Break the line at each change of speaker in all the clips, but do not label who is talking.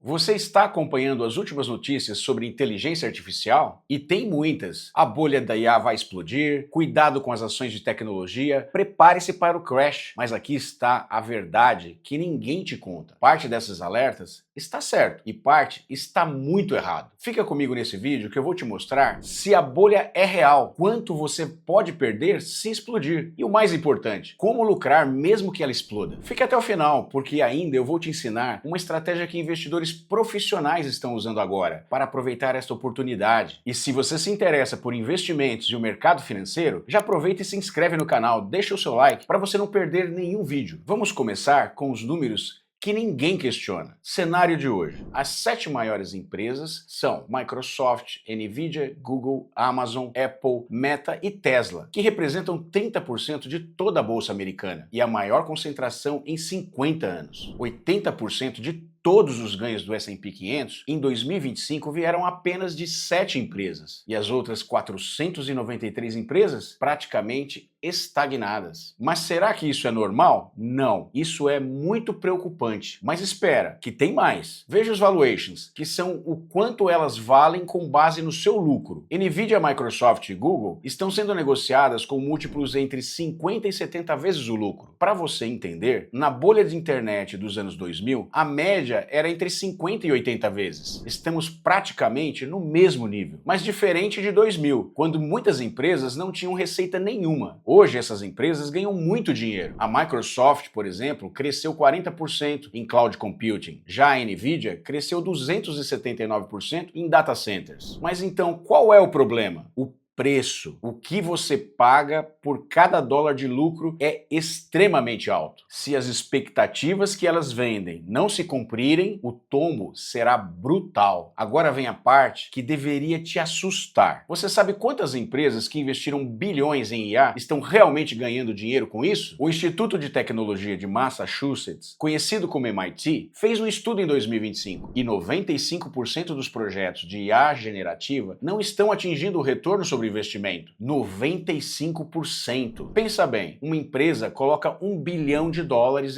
Você está acompanhando as últimas notícias sobre inteligência artificial? E tem muitas. A bolha da IA vai explodir, cuidado com as ações de tecnologia, prepare-se para o crash. Mas aqui está a verdade que ninguém te conta. Parte dessas alertas está certo e parte está muito errado. Fica comigo nesse vídeo que eu vou te mostrar se a bolha é real, quanto você pode perder se explodir e o mais importante, como lucrar mesmo que ela exploda. Fique até o final, porque ainda eu vou te ensinar uma estratégia que investidores profissionais estão usando agora para aproveitar esta oportunidade. E se você se interessa por investimentos e o mercado financeiro, já aproveita e se inscreve no canal, deixa o seu like para você não perder nenhum vídeo. Vamos começar com os números que ninguém questiona. Cenário de hoje. As 7 maiores empresas são Microsoft, Nvidia, Google, Amazon, Apple, Meta e Tesla, que representam 30% de toda a bolsa americana e a maior concentração em 50 anos. 80% de todos os ganhos do S&P 500 em 2025 vieram apenas de 7 empresas e as outras 493 empresas praticamente estagnadas. Mas será que isso é normal? Não, isso é muito preocupante. Mas espera, que tem mais. Veja os valuations, que são o quanto elas valem com base no seu lucro. Nvidia, Microsoft e Google estão sendo negociadas com múltiplos entre 50 e 70 vezes o lucro. Para você entender, na bolha de internet dos anos 2000, a média era entre 50 e 80 vezes. Estamos praticamente no mesmo nível, mas diferente de 2000, quando muitas empresas não tinham receita nenhuma. Hoje essas empresas ganham muito dinheiro. A Microsoft, por exemplo, cresceu 40% em cloud computing. Já a Nvidia cresceu 279% em data centers. Mas então, qual é o problema? O preço. O que você paga por cada dólar de lucro é extremamente alto. Se as expectativas que elas vendem não se cumprirem, o tombo será brutal. Agora vem a parte que deveria te assustar. Você sabe quantas empresas que investiram bilhões em IA estão realmente ganhando dinheiro com isso? O Instituto de Tecnologia de Massachusetts, conhecido como MIT, fez um estudo em 2025 e 95% dos projetos de IA generativa não estão atingindo o retorno sobre investimento. 95%. Pensa bem, uma empresa coloca $1 bilhão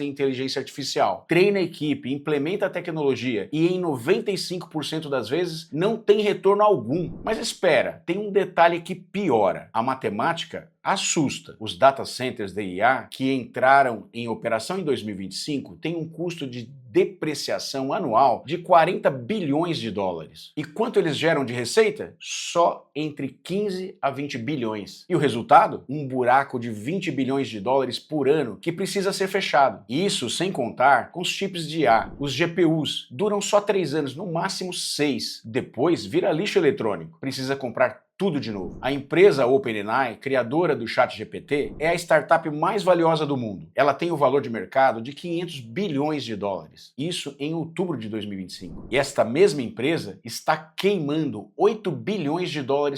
em inteligência artificial, treina a equipe, implementa a tecnologia e em 95% das vezes não tem retorno algum. Mas espera, tem um detalhe que piora. A matemática assusta. Os data centers de IA que entraram em operação em 2025 têm um custo de depreciação anual de $40 bilhões. E quanto eles geram de receita? Só entre 15 a 20 bilhões. E o resultado? Um buraco de $20 bilhões por ano que precisa ser fechado. Isso sem contar com os chips de IA. Os GPUs duram só 3 anos, no máximo 6. Depois vira lixo eletrônico. Precisa comprar tudo de novo. A empresa OpenAI, criadora do ChatGPT, é a startup mais valiosa do mundo. Ela tem o valor de mercado de $500 bilhões. Isso em outubro de 2025. E esta mesma empresa está queimando $8 bilhões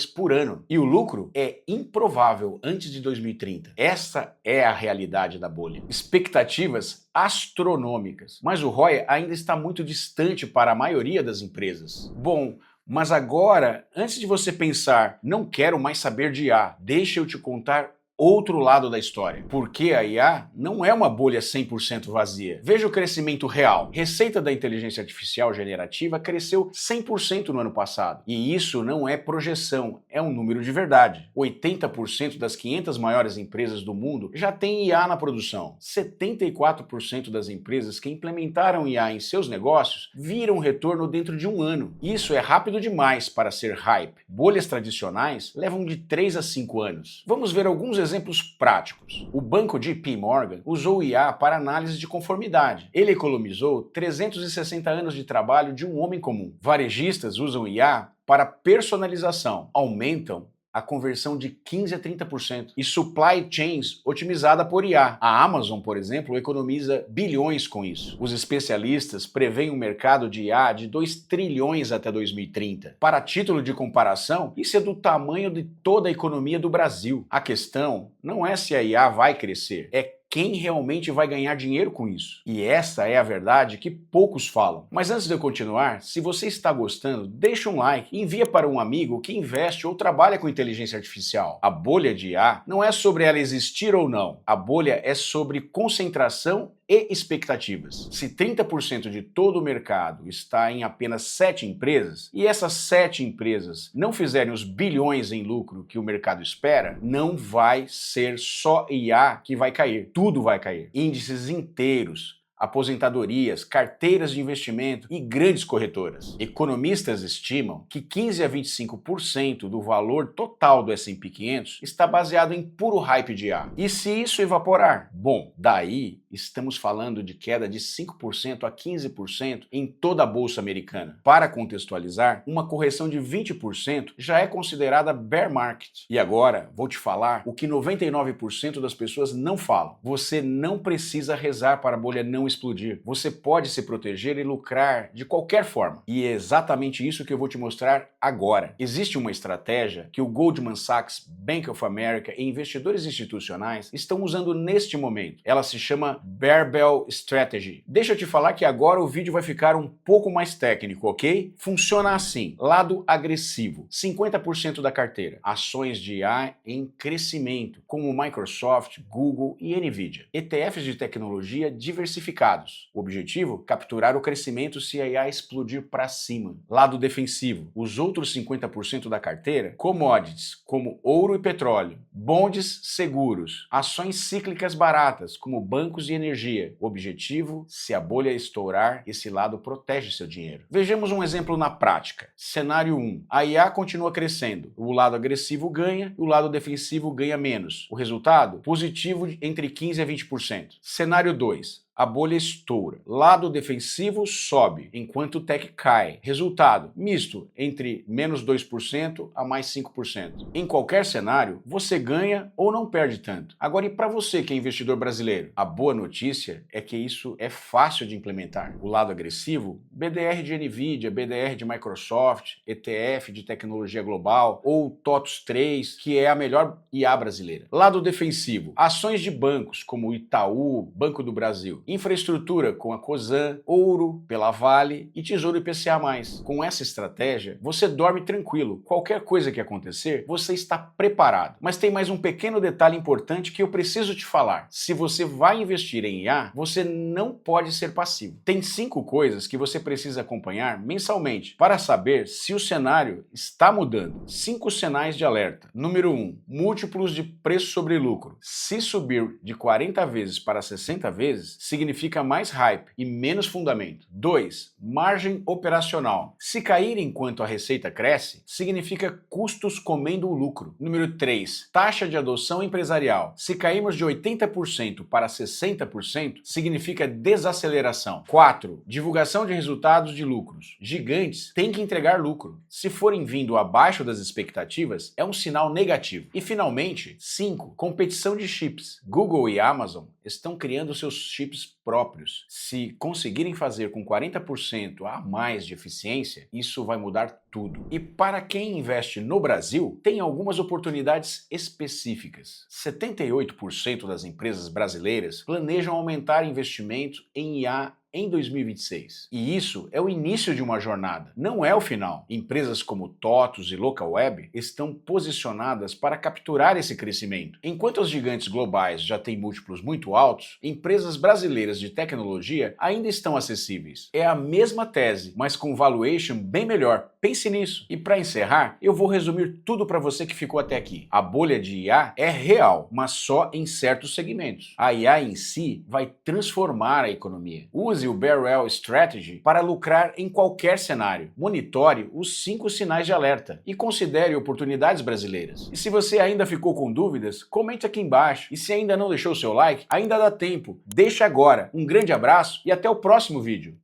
por ano. E o lucro é improvável antes de 2030. Essa é a realidade da bolha. Expectativas astronômicas. Mas o ROI ainda está muito distante para a maioria das empresas. Bom, mas agora, antes de você pensar, não quero mais saber de IA, deixa eu te contar outro lado da história. Porque a IA não é uma bolha 100% vazia. Veja o crescimento real. Receita da inteligência artificial generativa cresceu 100% no ano passado. E isso não é projeção, é um número de verdade. 80% das 500 maiores empresas do mundo já têm IA na produção. 74% das empresas que implementaram IA em seus negócios viram retorno dentro de um ano. Isso é rápido demais para ser hype. Bolhas tradicionais levam de 3 a 5 anos. Vamos ver alguns exemplos práticos. O banco JP Morgan usou IA para análise de conformidade. Ele economizou 360 anos de trabalho de um homem comum. Varejistas usam IA para personalização. Aumentam a conversão de 15 a 30%. E supply chains otimizada por IA. A Amazon, por exemplo, economiza bilhões com isso. Os especialistas preveem um mercado de IA de 2 trilhões até 2030. Para título de comparação, isso é do tamanho de toda a economia do Brasil. A questão não é se a IA vai crescer, é quem realmente vai ganhar dinheiro com isso. E essa é a verdade que poucos falam. Mas antes de eu continuar, se você está gostando, deixa um like e envia para um amigo que investe ou trabalha com inteligência artificial. A bolha de IA não é sobre ela existir ou não. A bolha é sobre concentração e expectativas. Se 30% de todo o mercado está em apenas 7 empresas, e essas 7 empresas não fizerem os bilhões em lucro que o mercado espera, não vai ser só IA que vai cair. Tudo vai cair. Índices inteiros, aposentadorias, carteiras de investimento e grandes corretoras. Economistas estimam que 15 a 25% do valor total do S&P 500 está baseado em puro hype de IA. E se isso evaporar? Bom, daí estamos falando de queda de 5% a 15% em toda a bolsa americana. Para contextualizar, uma correção de 20% já é considerada bear market. E agora vou te falar o que 99% das pessoas não falam. Você não precisa rezar para a bolha não explodir. Você pode se proteger e lucrar de qualquer forma. E é exatamente isso que eu vou te mostrar agora. Existe uma estratégia que o Goldman Sachs, Bank of America e investidores institucionais estão usando neste momento. Ela se chama Barbell Strategy. Deixa eu te falar que agora o vídeo vai ficar um pouco mais técnico, ok? Funciona assim: lado agressivo, 50% da carteira, ações de IA em crescimento, como Microsoft, Google e Nvidia. ETFs de tecnologia diversificados. O objetivo? Capturar o crescimento se a IA explodir para cima. Lado defensivo, os outros 50% da carteira, commodities, como ouro e petróleo, bonds seguros, ações cíclicas baratas, como bancos e energia. O objetivo? Se a bolha estourar, esse lado protege seu dinheiro. Vejamos um exemplo na prática. Cenário 1. A IA continua crescendo. O lado agressivo ganha e o lado defensivo ganha menos. O resultado? Positivo entre 15% a 20%. Cenário 2. A bolha estoura. Lado defensivo sobe, enquanto o tech cai. Resultado: misto entre menos 2% a mais 5%. Em qualquer cenário, você ganha ou não perde tanto. Agora, e para você que é investidor brasileiro? A boa notícia é que isso é fácil de implementar. O lado agressivo, BDR de Nvidia, BDR de Microsoft, ETF de tecnologia global ou TOTUS 3, que é a melhor IA brasileira. Lado defensivo, ações de bancos como Itaú, Banco do Brasil. Infraestrutura com a Cosan, ouro pela Vale e Tesouro IPCA+. Com essa estratégia, você dorme tranquilo. Qualquer coisa que acontecer, você está preparado. Mas tem mais um pequeno detalhe importante que eu preciso te falar. Se você vai investir em IA, você não pode ser passivo. Tem 5 coisas que você precisa acompanhar mensalmente para saber se o cenário está mudando. 5 sinais de alerta. Número 1. Múltiplos de preço sobre lucro. Se subir de 40 vezes para 60 vezes, significa mais hype e menos fundamento. 2. Margem operacional. Se cair enquanto a receita cresce, significa custos comendo o lucro. Número 3. Taxa de adoção empresarial. Se cairmos de 80% para 60%, significa desaceleração. 4. Divulgação de resultados de lucros. Gigantes têm que entregar lucro. Se forem vindo abaixo das expectativas, é um sinal negativo. E finalmente, 5. Competição de chips. Google e Amazon estão criando seus chips próprios. Se conseguirem fazer com 40% a mais de eficiência, isso vai mudar tudo. E para quem investe no Brasil, tem algumas oportunidades específicas. 78% das empresas brasileiras planejam aumentar investimento em IA em 2026. E isso é o início de uma jornada, não é o final. Empresas como TOTUS e Localweb estão posicionadas para capturar esse crescimento. Enquanto os gigantes globais já têm múltiplos muito altos, empresas brasileiras de tecnologia ainda estão acessíveis. É a mesma tese, mas com valuation bem melhor. Pense nisso. E para encerrar, eu vou resumir tudo para você que ficou até aqui. A bolha de IA é real, mas só em certos segmentos. A IA em si vai transformar a economia. Use o Barbell Strategy para lucrar em qualquer cenário. Monitore os 5 sinais de alerta e considere oportunidades brasileiras. E se você ainda ficou com dúvidas, comente aqui embaixo. E se ainda não deixou o seu like, ainda dá tempo. Deixa agora. Um grande abraço e até o próximo vídeo.